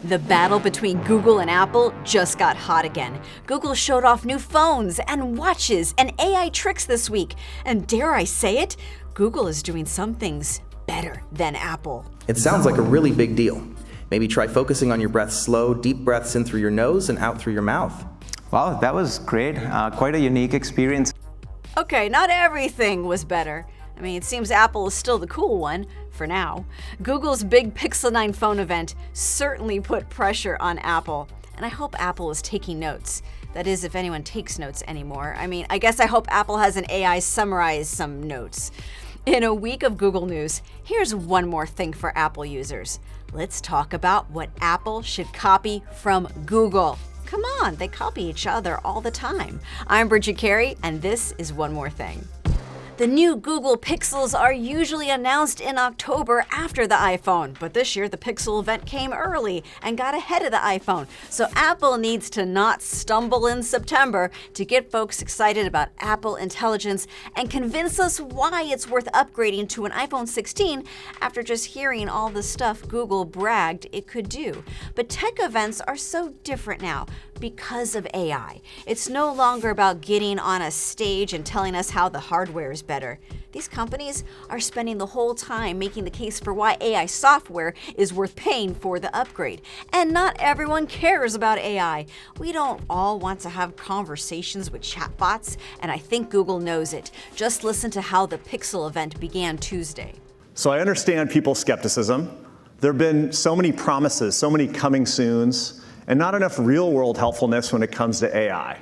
The battle between Google and Apple just got hot again. Google showed off new phones and watches and AI tricks this week. And dare I say it, Google is doing some things better than Apple. It sounds like a really big deal. Maybe try focusing on your breath slow, deep breaths in through your nose and out through your mouth. Wow, that was great. Quite a unique experience. Okay, not everything was better. I mean, it seems Apple is still the cool one, for now. Google's big Pixel 9 phone event certainly put pressure on Apple. And I hope Apple is taking notes. That is, if anyone takes notes anymore. I mean, I guess I hope Apple has an AI summarize some notes. In a week of Google news, here's one more thing for Apple users. Let's talk about what Apple should copy from Google. Come on, they copy each other all the time. I'm Bridget Carey, and this is One More Thing. The new Google Pixels are usually announced in October after the iPhone, but this year the Pixel event came early and got ahead of the iPhone. So Apple needs to not stumble in September to get folks excited about Apple Intelligence and convince us why it's worth upgrading to an iPhone 16 after just hearing all the stuff Google bragged it could do. But tech events are so different now because of AI. It's no longer about getting on a stage and telling us how the hardware is better. These companies are spending the whole time making the case for why AI software is worth paying for the upgrade. And not everyone cares about AI. We don't all want to have conversations with chatbots, and I think Google knows it. Just listen to how the Pixel event began Tuesday. So I understand people's skepticism. There have been so many promises, so many coming soons, and not enough real-world helpfulness when it comes to AI,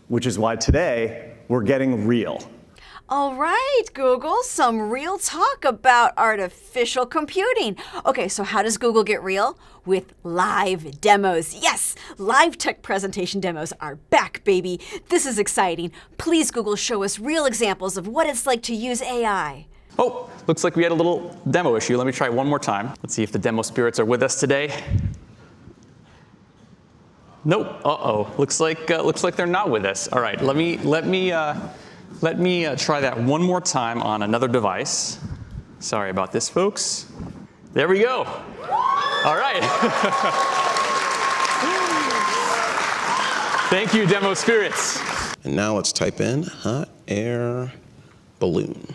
which is why today we're getting real. All right, Google, some real talk about artificial computing. Okay, so how does Google get real? With live demos. Yes, live tech presentation demos are back, baby. This is exciting. Please, Google, show us real examples of what it's like to use AI. Oh, looks like we had a little demo issue. Let me try one more time. Let's see if the demo spirits are with us today. Nope. Uh-oh. Looks like they're not with us. All right. Let me try that one more time on another device. Sorry about this, folks. There we go. All right. Thank you, demo spirits. And now let's type in hot air balloon.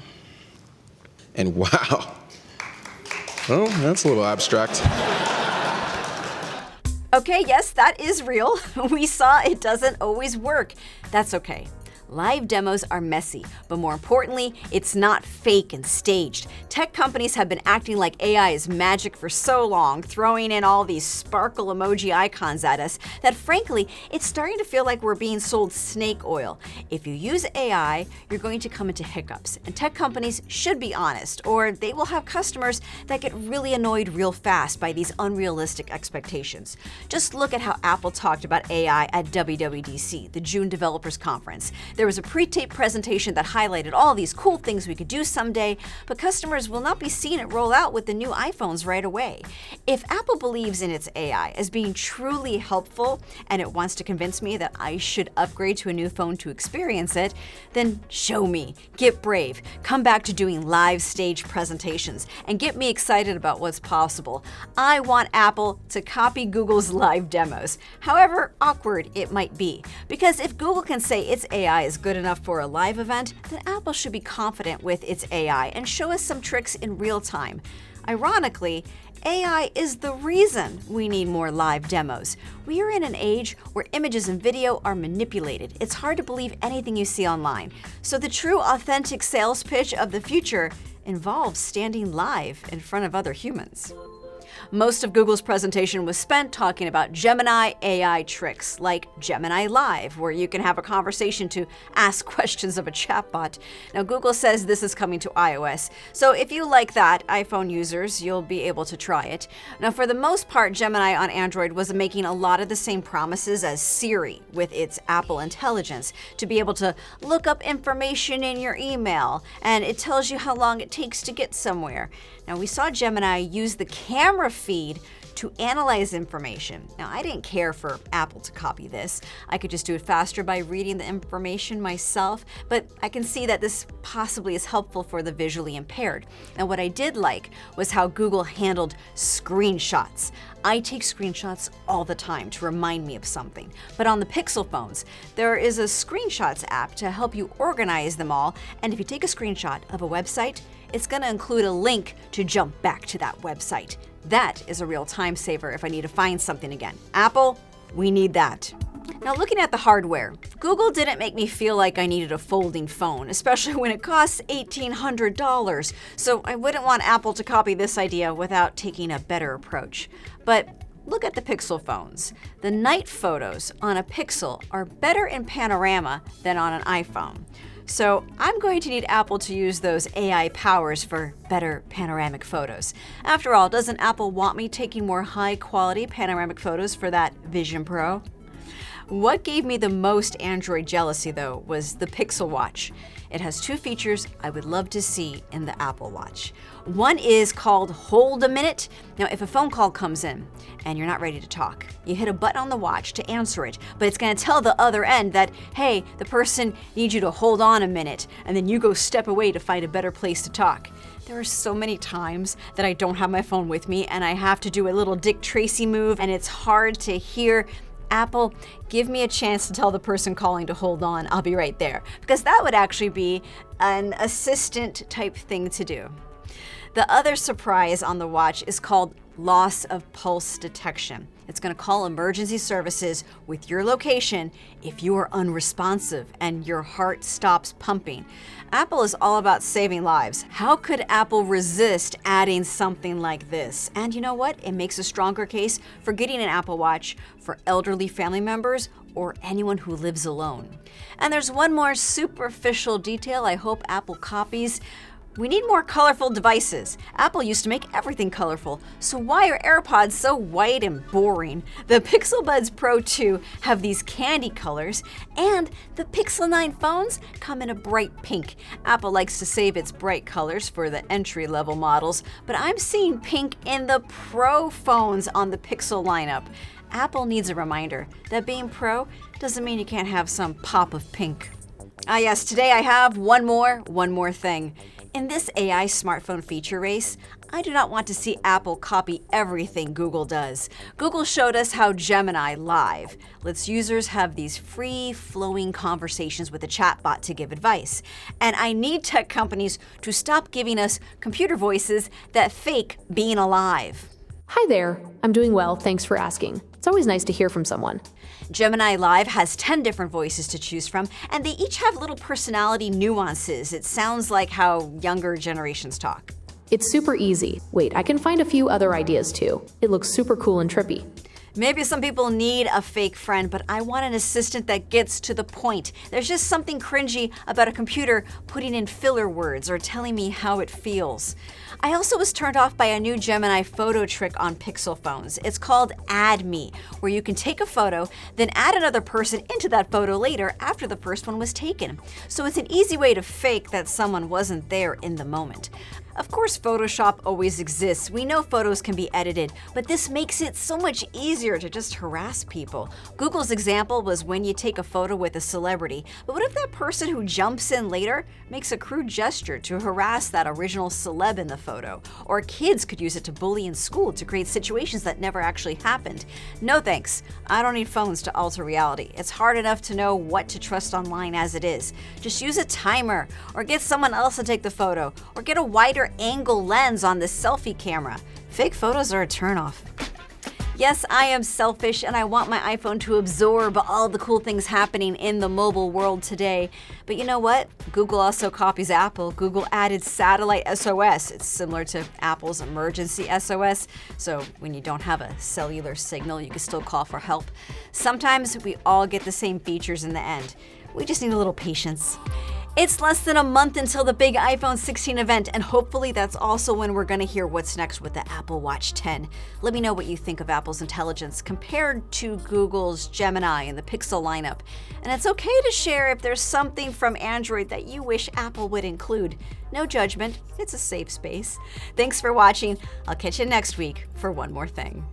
And wow. Oh, that's a little abstract. Okay, yes, that is real. We saw it doesn't always work. That's okay. Live demos are messy, but more importantly, it's not fake and staged. Tech companies have been acting like AI is magic for so long, throwing in all these sparkle emoji icons at us, that frankly, it's starting to feel like we're being sold snake oil. If you use AI, you're going to come into hiccups, and tech companies should be honest, or they will have customers that get really annoyed real fast by these unrealistic expectations. Just look at how Apple talked about AI at WWDC, the June Developers Conference. There was a pre-taped presentation that highlighted all these cool things we could do someday, but customers will not be seeing it roll out with the new iPhones right away. If Apple believes in its AI as being truly helpful, and it wants to convince me that I should upgrade to a new phone to experience it, then show me. Get brave. Come back to doing live stage presentations and get me excited about what's possible. I want Apple to copy Google's live demos, however awkward it might be. Because if Google can say its AI is good enough for a live event, then Apple should be confident with its AI and show us some tricks in real time. Ironically, AI is the reason we need more live demos. We are in an age where images and video are manipulated. It's hard to believe anything you see online. So the true authentic sales pitch of the future involves standing live in front of other humans. Most of Google's presentation was spent talking about Gemini AI tricks, like Gemini Live, where you can have a conversation to ask questions of a chatbot. Now, Google says this is coming to iOS, so if you like that, iPhone users, you'll be able to try it. Now, for the most part, Gemini on Android was making a lot of the same promises as Siri with its Apple Intelligence, to be able to look up information in your email, and it tells you how long it takes to get somewhere. Now, we saw Gemini use the camera feed to analyze information. Now, I didn't care for Apple to copy this. I could just do it faster by reading the information myself, but I can see that this possibly is helpful for the visually impaired. And what I did like was how Google handled screenshots. I take screenshots all the time to remind me of something. But on the Pixel phones, there is a screenshots app to help you organize them all. And if you take a screenshot of a website, it's going to include a link to jump back to that website. That is a real time saver if I need to find something again. Apple, we need that. Now, looking at the hardware, Google didn't make me feel like I needed a folding phone, especially when it costs $1,800. So I wouldn't want Apple to copy this idea without taking a better approach. But look at the Pixel phones. The night photos on a Pixel are better in panorama than on an iPhone. So I'm going to need Apple to use those AI powers for better panoramic photos. After all, doesn't Apple want me taking more high-quality panoramic photos for that Vision Pro? What gave me the most Android jealousy, though, was the Pixel Watch. It has two features I would love to see in the Apple Watch. One is called Hold a Minute. Now, if a phone call comes in and you're not ready to talk, you hit a button on the watch to answer it, but it's going to tell the other end that, hey, the person needs you to hold on a minute, and then you go step away to find a better place to talk. There are so many times that I don't have my phone with me and I have to do a little Dick Tracy move, and it's hard to hear. Apple, give me a chance to tell the person calling to hold on. I'll be right there. Because that would actually be an assistant type thing to do. The other surprise on the watch is called loss of pulse detection. It's going to call emergency services with your location if you are unresponsive and your heart stops pumping. Apple is all about saving lives. How could Apple resist adding something like this? And you know what? It makes a stronger case for getting an Apple Watch for elderly family members or anyone who lives alone. And there's one more superficial detail I hope Apple copies. We need more colorful devices. Apple used to make everything colorful, so why are AirPods so white and boring? The Pixel Buds Pro 2 have these candy colors, and the Pixel 9 phones come in a bright pink. Apple likes to save its bright colors for the entry-level models, but I'm seeing pink in the Pro phones on the Pixel lineup. Apple needs a reminder that being Pro doesn't mean you can't have some pop of pink. Ah yes, today I have one more thing. In this AI smartphone feature race, I do not want to see Apple copy everything Google does. Google showed us how Gemini Live lets users have these free-flowing conversations with a chatbot to give advice. And I need tech companies to stop giving us computer voices that fake being alive. Hi there. I'm doing well, thanks for asking. It's always nice to hear from someone. Gemini Live has 10 different voices to choose from, and they each have little personality nuances. It sounds like how younger generations talk. It's super easy. Wait, I can find a few other ideas too. It looks super cool and trippy. Maybe some people need a fake friend, but I want an assistant that gets to the point. There's just something cringy about a computer putting in filler words or telling me how it feels. I also was turned off by a new Gemini photo trick on Pixel phones. It's called Add Me, where you can take a photo, then add another person into that photo later after the first one was taken. So it's an easy way to fake that someone wasn't there in the moment. Of course, Photoshop always exists. We know photos can be edited, but this makes it so much easier to just harass people. Google's example was when you take a photo with a celebrity, but what if that person who jumps in later makes a crude gesture to harass that original celeb in the photo? Or kids could use it to bully in school to create situations that never actually happened. No thanks. I don't need phones to alter reality. It's hard enough to know what to trust online as it is. Just use a timer, or get someone else to take the photo, or get a wider angle lens on the selfie camera. Fake photos are a turnoff. Yes, I am selfish and I want my iPhone to absorb all the cool things happening in the mobile world today. But you know what? Google also copies Apple. Google added satellite SOS. It's similar to Apple's emergency SOS. So when you don't have a cellular signal, you can still call for help. Sometimes we all get the same features in the end. We just need a little patience. It's less than a month until the big iPhone 16 event, and hopefully that's also when we're gonna hear what's next with the Apple Watch 10. Let me know what you think of Apple's intelligence compared to Google's Gemini and the Pixel lineup. And it's okay to share if there's something from Android that you wish Apple would include. No judgment, it's a safe space. Thanks for watching. I'll catch you next week for one more thing.